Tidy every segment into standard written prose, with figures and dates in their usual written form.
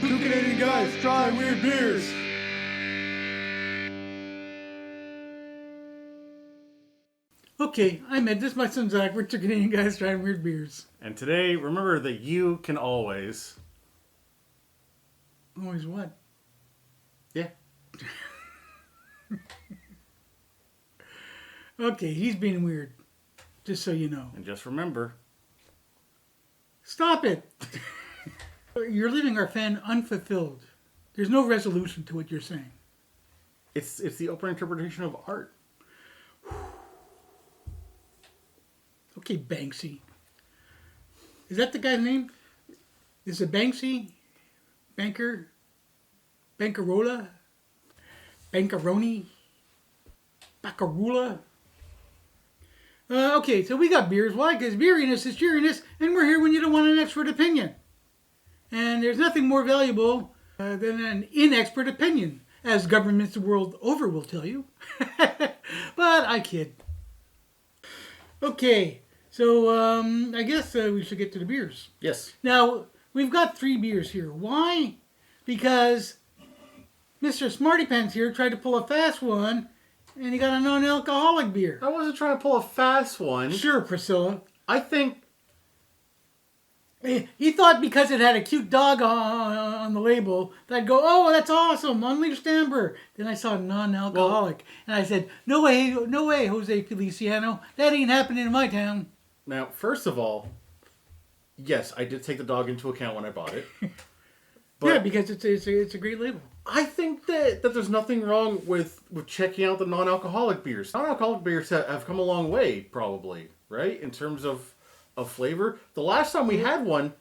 Two Canadian guys trying weird beers. Okay, I'm Ed. This is my son Zach. We're two Canadian guys trying weird beers. And today, remember that you can always... Always what? Yeah. Okay, he's being weird. Just so you know. And just remember... Stop it! You're leaving our fan unfulfilled. There's no resolution to what you're saying. It's the open interpretation of art. Okay, Banksy. Is that the guy's name? Is it Banksy? Banker? Bancarola? Bancaroni? Baccarula? Okay, so we got beers. Why? Because beeriness is cheeriness, and we're here when you don't want an expert opinion. And there's nothing more valuable than an inexpert opinion, as governments the world over will tell you. But I kid. Okay, so I guess we should get to the beers. Yes. Now, we've got 3 beers here. Why? Because Mr. Smarty Pants here tried to pull a fast one, and he got a non-alcoholic beer. I wasn't trying to pull a fast one. Sure, Priscilla. I think... He thought because it had a cute dog on the label, that I'd go, oh, that's awesome, Unleashed Amber. Then I saw non-alcoholic, and I said, no way, Jose Feliciano. That ain't happening in my town. Now, first of all, yes, I did take the dog into account when I bought it. But Yeah, because it's a great label. I think that there's nothing wrong with checking out the non-alcoholic beers. Non-alcoholic beers have come a long way, probably, right? In terms of flavor. The last time we had one,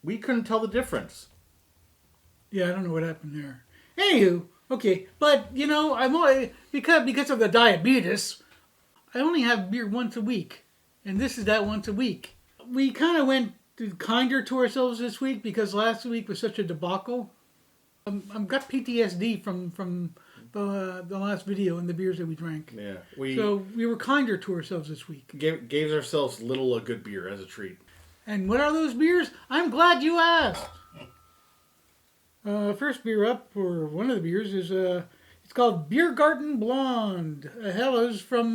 we couldn't tell the difference. Yeah, I don't know what happened there. Anywho, okay, but you know, I'm only because of the diabetes, I only have beer once a week, and this is that once a week. We kind of went kinder to ourselves this week because last week was such a debacle. I've got PTSD from the last video and the beers that we drank. Yeah, So we were kinder to ourselves this week. gave ourselves little a good beer as a treat. And what are those beers? I'm glad you asked. First beer up, or one of the beers, is it's called Biergarten Blonde. Hellas from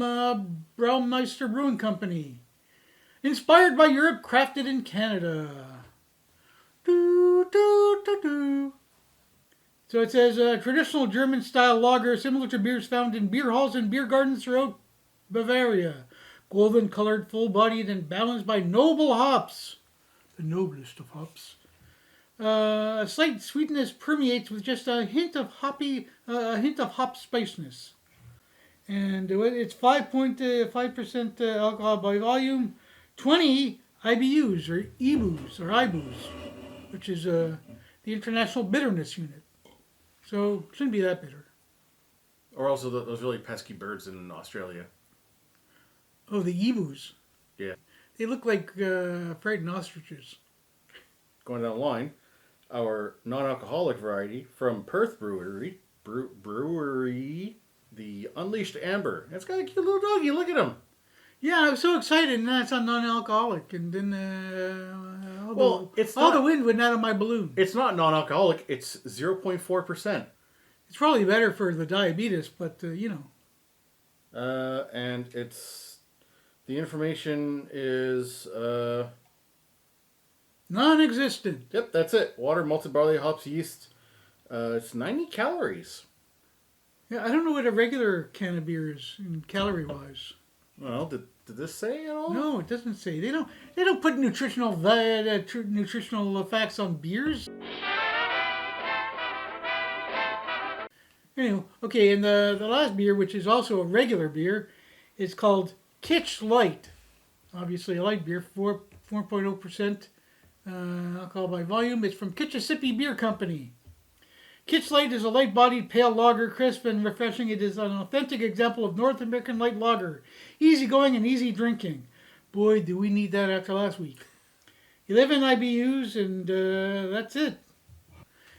Brewmeister Brewing Company. Inspired by Europe, crafted in Canada. Do, do, do, do. So it says, traditional German-style lager similar to beers found in beer halls and beer gardens throughout Bavaria. Golden-colored, full-bodied, and balanced by noble hops. The noblest of hops. A slight sweetness permeates with just a hint of hop spiciness. And it's 5.5% alcohol by volume, 20 IBUs, or IBUs, which is the International Bitterness Unit. So, shouldn't be that bitter. Or also those really pesky birds in Australia. Oh, the ebus. Yeah. They look like frightened ostriches. Going down the line, our non-alcoholic variety from Perth Brewery, Brewery, the Unleashed Amber. It's got a cute little doggy. Look at him. Yeah, I was so excited, and then I saw non-alcoholic, and then all the wind went out of my balloon. It's not non-alcoholic. It's 0.4%. It's probably better for the diabetes, but you know. And the information is Non-existent. Yep, that's it. Water, malted barley, hops, yeast. It's 90 calories. Yeah, I don't know what a regular can of beer is in calorie-wise. Well, did this say at all? No, it doesn't say. They don't put nutritional facts on beers. Anyway, okay, and the last beer, which is also a regular beer, is called Kich Light. Obviously a light beer, 4.0% alcohol by volume. It's from Kichesippi Beer Company. Kich Light is a light-bodied pale lager, crisp and refreshing. It is an authentic example of North American light lager. Easy-going and easy drinking. Boy, do we need that after last week. 11 IBUs, and that's it.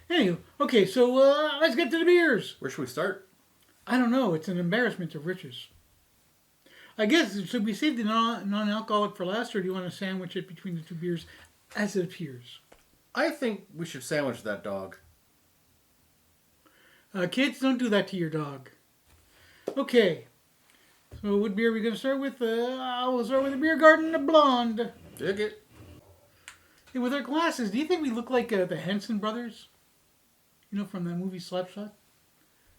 Anyway, okay, so let's get to the beers. Where should we start? I don't know. It's an embarrassment of riches. I guess, should we save the non-alcoholic for last, or do you want to sandwich it between the two beers as it appears? I think we should sandwich that dog. Kids, don't do that to your dog. Okay. So what beer are we going to start with? We'll start with the Biergarten, the Blonde. Dig it. Hey, with our glasses, do you think we look like the Henson brothers? You know, from that movie Slapshot?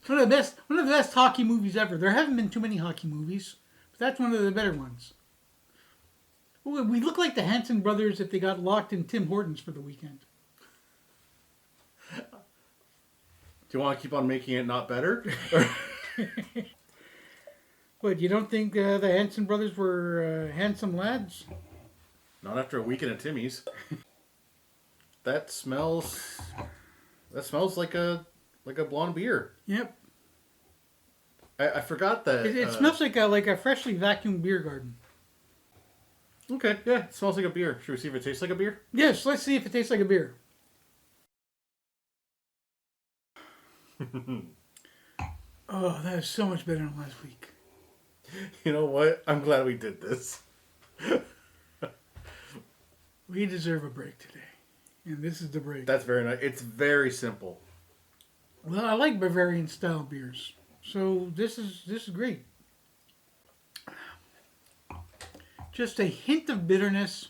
It's one of the best hockey movies ever. There haven't been too many hockey movies, but that's one of the better ones. We look like the Henson brothers if they got locked in Tim Hortons for the weekend. Do you want to keep on making it not better? What, you don't think the Henson brothers were handsome lads? Not after a weekend at Timmy's. That smells like a blonde beer. Yep. I forgot that. It smells like a freshly vacuumed beer garden. Okay, yeah, it smells like a beer. Should we see if it tastes like a beer? Yes, let's see if it tastes like a beer. Oh, that is so much better than last week. You know what? I'm glad we did this. We deserve a break today. And this is the break. That's very nice. It's very simple. Well, I like Bavarian style beers. So this is great. Just a hint of bitterness.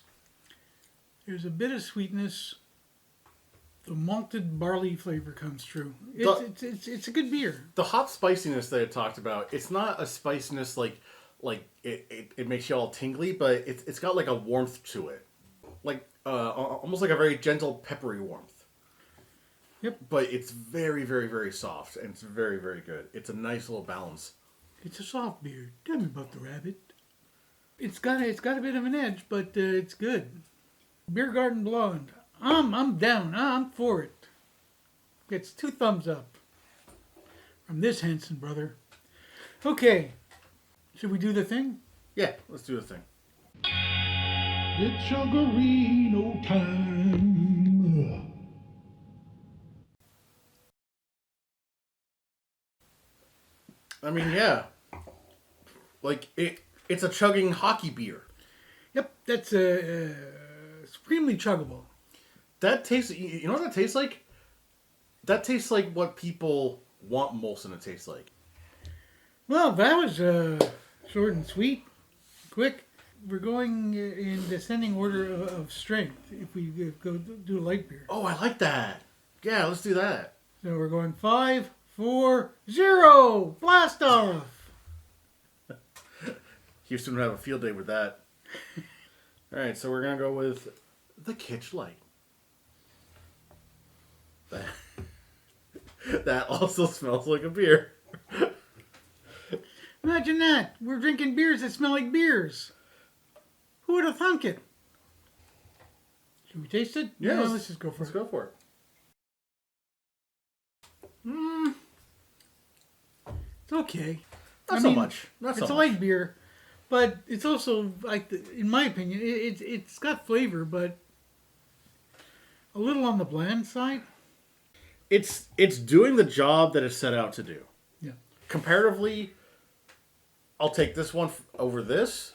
There's a bit of sweetness. The malted barley flavor comes through. It's a good beer. The hop spiciness that I talked about, it's not a spiciness like it makes you all tingly, but it's got like a warmth to it. Like almost like a very gentle peppery warmth. Yep. But it's very, very, very soft, and it's very, very good. It's a nice little balance. It's a soft beer. Tell me about the rabbit. It's got a bit of an edge, but it's good. Biergarten Blonde. I'm down. I'm for it. Gets 2 thumbs up from this Henson brother. Okay. Should we do the thing? Yeah, let's do the thing. It's Sugarino time. I mean, yeah. Like, it's a chugging hockey beer. Yep, that's supremely chuggable. That tastes... You know what that tastes like? That tastes like what people want Molson to taste like. Well, that was short and sweet. Quick. We're going in descending order of strength if we go do light beer. Oh, I like that. Yeah, let's do that. So we're going 5, 4, 0. Blast off. Houston would have a field day with that. All right, so we're going to go with the Kich Light. That also smells like a beer. Imagine that. We're drinking beers that smell like beers. Who would have thunk it? Should we taste it? Yeah, No, let's just go for Let's it. go for it. It's okay. Not so much. Not so It's a much. light beer, but it's also, like, in my opinion, it's got flavor, but a little on the bland side. It's doing the job that it's set out to do. Yeah. Comparatively, I'll take this one over this,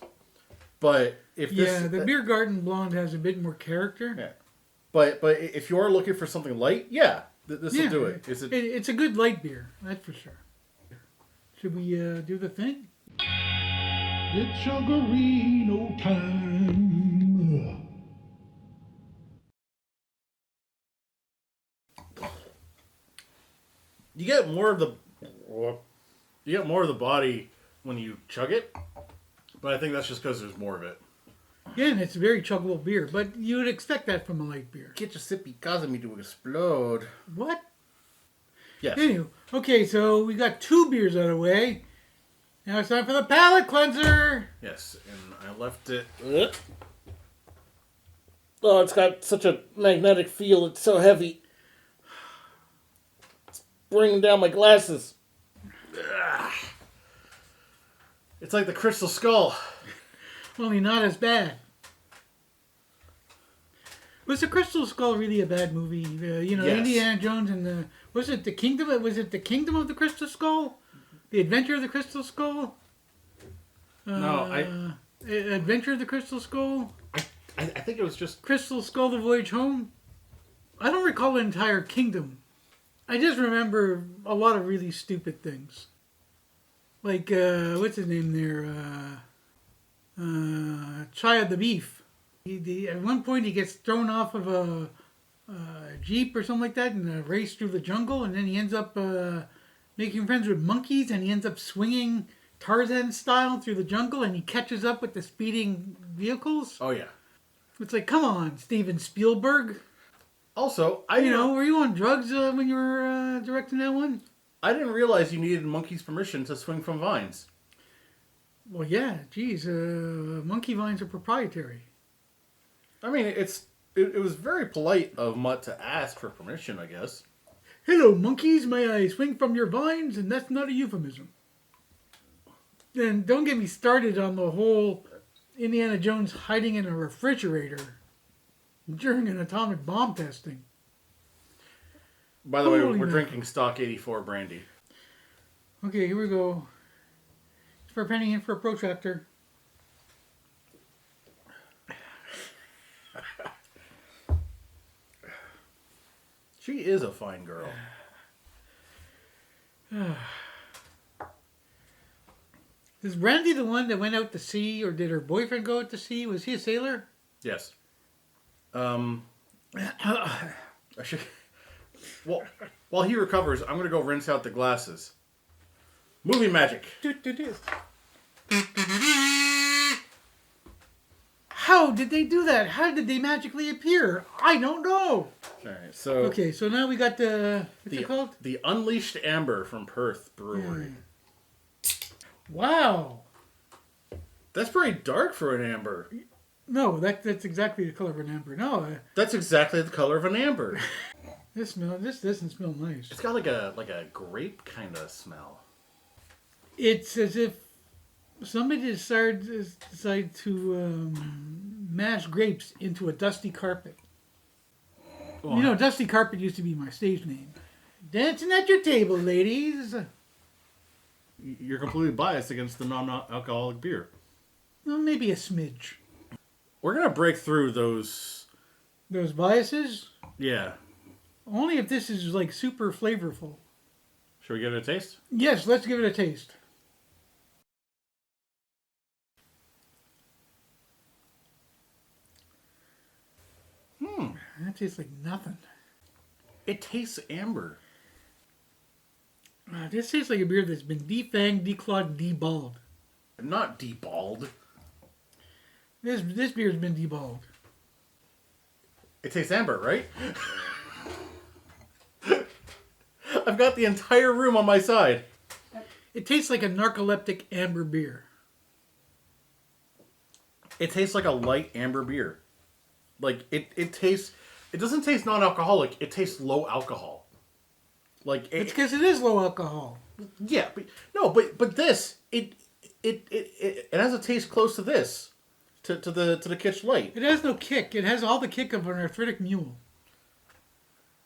but if this... Yeah, the Biergarten Blonde has a bit more character. Yeah. But if you are looking for something light, yeah, this will do it. It's a good light beer, that's for sure. Should we do the thing? It's Sugarino time. You get more of the body when you chug it, but I think that's just because there's more of it. Yeah, and it's a very chuggable beer, but you would expect that from a light beer. Kichesippi causing me to explode. What? Yes. Anyway, okay, so we got 2 beers out of the way. Now it's time for the palate cleanser. Yes, and I left it. Oh, it's got such a magnetic feel. It's so heavy. It's bringing down my glasses. It's like the Crystal Skull. Only not as bad. Was the Crystal Skull really a bad movie? Yes. Indiana Jones and the... Was it the Kingdom? Was it the Kingdom of the Crystal Skull? The Adventure of the Crystal Skull? No, Adventure of the Crystal Skull? I think it was just... Crystal Skull: The Voyage Home? I don't recall an entire kingdom. I just remember a lot of really stupid things. Like, what's his name there? Chaya the Beef. At one point he gets thrown off of a jeep or something like that in a race through the jungle, and then he ends up making friends with monkeys, and he ends up swinging Tarzan style through the jungle, and he catches up with the speeding vehicles. Oh, yeah. It's like, come on, Steven Spielberg. Also, Were you on drugs when you were directing that one? I didn't realize you needed monkey's permission to swing from vines. Well, yeah, geez, monkey vines are proprietary. I mean, it was very polite of Mutt to ask for permission, I guess. Hello, monkeys, may I swing from your vines? And that's not a euphemism. And don't get me started on the whole Indiana Jones hiding in a refrigerator during an atomic bomb testing. By the way, Holy we're man. drinking stock 84 brandy. Okay, here we go. It's for a penny and for a protractor. She is a fine girl. Is Brandy the one that went out to sea, or did her boyfriend go out to sea? Was he a sailor? Yes. I should. Well, while he recovers, I'm gonna go rinse out the glasses. Movie magic. How did they do that? How did they magically appear? I don't know. All right, so Okay, so now we got what's it called? the Unleashed Amber from Perth Brewery. Wow. That's pretty dark for an amber. No, that's exactly the color of an amber. No, That's exactly the color of an amber. this doesn't smell nice. It's got like a grape kind of smell. It's as if somebody decided to mash grapes into a dusty carpet. Well, You know, dusty carpet used to be my stage name. Dancing at your table, ladies. you're completely biased against the non-alcoholic beer. Well, maybe a smidge. We're gonna break through those. Those biases? Yeah. Only if this is like super flavorful. Should we give it a taste? Yes, let's give it a taste. That tastes like nothing. It tastes amber. This tastes like a beer that's been defanged, declawed, deballed. Not deballed. This beer's been deballed. It tastes amber, right? I've got the entire room on my side. It tastes like a narcoleptic amber beer. It tastes like a light amber beer. Like it tastes. It doesn't taste non-alcoholic. It tastes low alcohol. Like It's because it is low alcohol. yeah, but this it has a taste close to this, to the Kich Light, It has no kick. It has all the kick of an arthritic mule.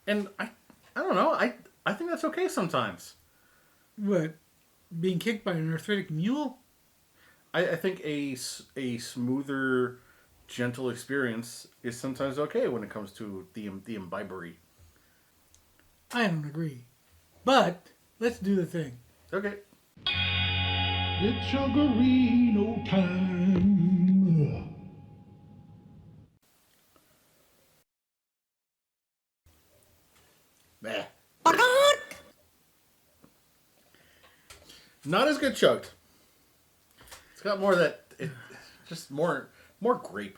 and I don't know. I think that's okay sometimes. What? Being kicked by an arthritic mule? I think a smoother, gentle experience is sometimes okay when it comes to the imbibery. I don't agree. But let's do the thing. Okay. It's Sugarino time. Bah. Not as good chugged. It's got more of that. Just more grape.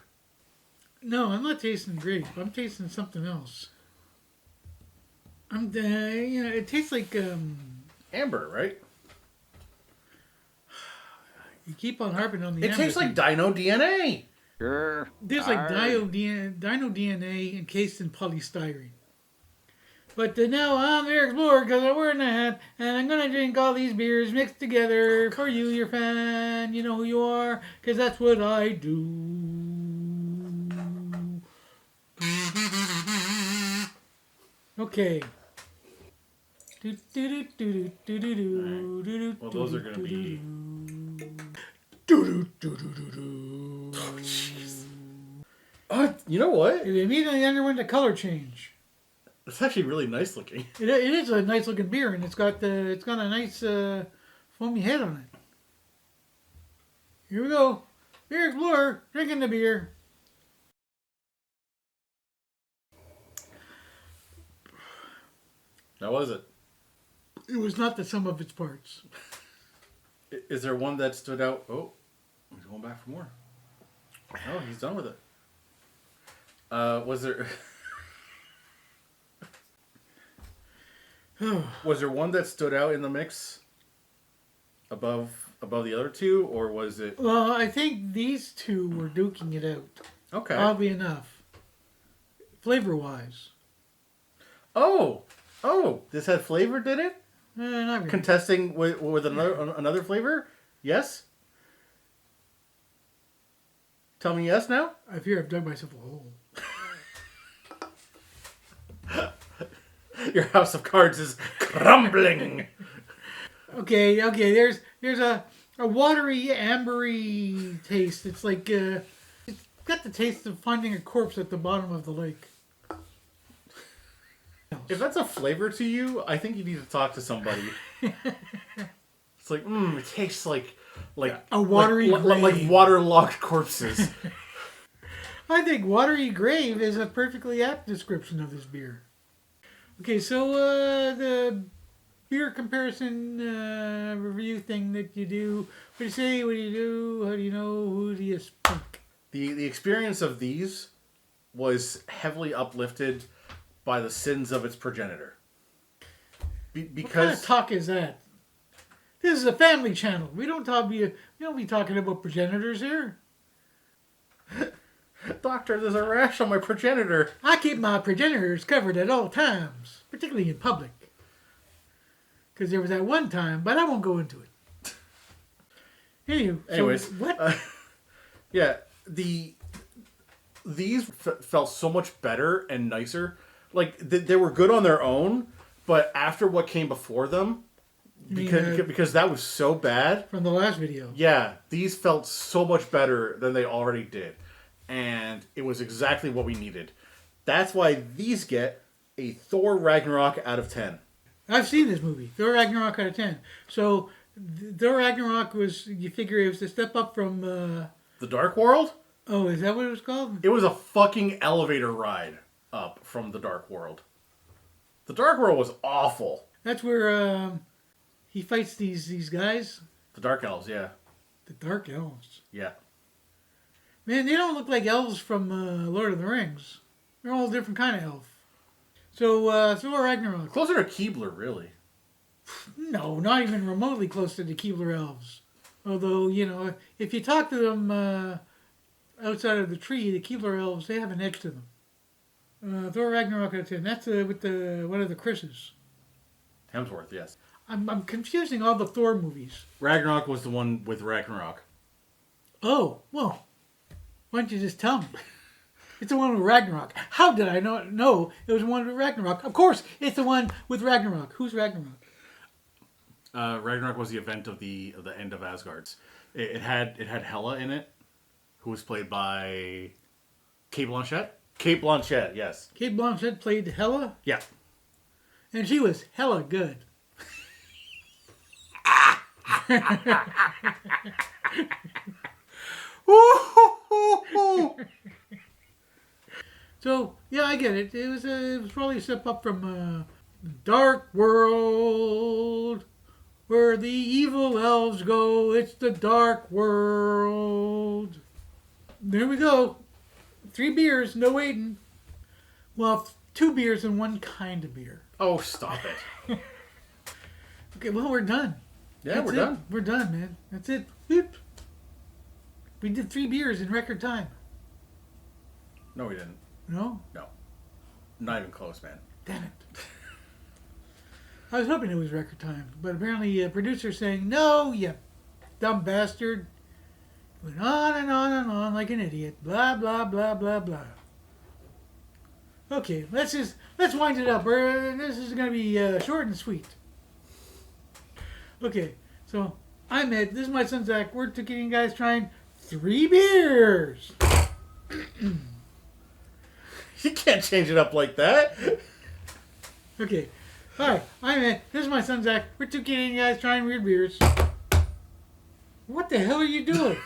No, I'm not tasting grape. I'm tasting something else. It tastes like Amber, right? you keep on harping on the. It amber tastes like thing. Dino DNA. Sure. There's like dino DNA encased in polystyrene. But now I'm the explorer because I'm wearing a hat and I'm gonna drink all these beers mixed together for you, your fan. You know who you are, because that's what I do. Okay. Well, those are gonna be. You know what? It immediately underwent a color change. It's actually really nice looking. It is a nice looking beer, and it's got a nice foamy head on it. Here we go. Beer Explorer, drinking the beer. How was it? It was not the sum of its parts. Is there one that stood out? Oh, he's going back for more. Oh, he's done with it. Was there... Was there one that stood out in the mix above the other two, or was it... Well, I think these two were duking it out. Okay. Oddly enough. Flavor-wise. Oh, this had flavor, did it? Not really. Contesting with another flavor? Yes? Tell me yes now? I fear I've dug myself a hole. Your house of cards is crumbling. Okay. There's a watery, ambery taste. It's like it's got the taste of finding a corpse at the bottom of the lake. If that's a flavor to you, I think you need to talk to somebody. It's like, it tastes like a watery grave. like waterlogged corpses. I think watery grave is a perfectly apt description of this beer. Okay, so the beer comparison review thing that you do. What do you say? What do you do? How do you know? Who do you speak? The experience of these was heavily uplifted by the sins of its progenitor. What kind of talk is that? This is a family channel. We don't be talking about progenitors here. Doctor, there's a rash on my progenitor. I keep my progenitors covered at all times, particularly in public. Because there was that one time, but I won't go into it. Anyways, so what? Yeah, these felt so much better and nicer. Like they were good on their own, but after what came before them, because that was so bad From the last video. Yeah, these felt so much better than they already did, and it was exactly what we needed. That's why these get a Thor Ragnarok out of 10. I've seen this movie, Thor Ragnarok out of 10. So Thor Ragnarok was, you figure it was a step up from... The Dark World? Oh, is that what it was called? It was a fucking elevator ride up from the Dark World. The Dark World was awful. That's where he fights these guys. The Dark Elves, yeah. The Dark Elves. Yeah. Man, they don't look like elves from Lord of the Rings. They're all a different kind of elf. So, Thor Ragnarok. Closer to Keebler, really. No, not even remotely close to the Keebler elves. Although, if you talk to them outside of the tree, the Keebler elves, they have an edge to them. Thor Ragnarok out of 10. That's with one of the Chris's. Hemsworth, yes. I'm confusing all the Thor movies. Ragnarok was the one with Ragnarok. Oh, well, why don't you just tell me? It's the one with Ragnarok. How did I not know it was the one with Ragnarok? Of course, it's the one with Ragnarok. Who's Ragnarok? Ragnarok was the event of the end of Asgard's. It had Hela in it, who was played by Kate Blanchett. Kate Blanchett, yes. Kate Blanchett played Hela, Yeah. and she was hella good. So, yeah, I get it. It was probably a step up from Dark World, where the evil elves go. It's the Dark World. There we go. 3 beers, no waiting. Well, 2 beers and 1 kind of beer. Oh, stop it. Okay, well, we're done. Yeah, That's we're it. done. We're done, man. That's it. Boop. We did 3 beers in record time. No, we didn't. No? No. Not even close, man. Damn it. I was hoping it was record time, but apparently a producer saying, no, you dumb bastard. Went on and on and on like an idiot. Blah, blah, blah, blah, blah. Okay, let's wind it up. This is going to be short and sweet. Okay, so I'm Ed. This is my son Zach. We're taking you guys trying 3 beers. You can't change it up like that. Okay. Hi, I'm Ed. This is my son Zach. We're two Canadian guys trying weird beers. What the hell are you doing?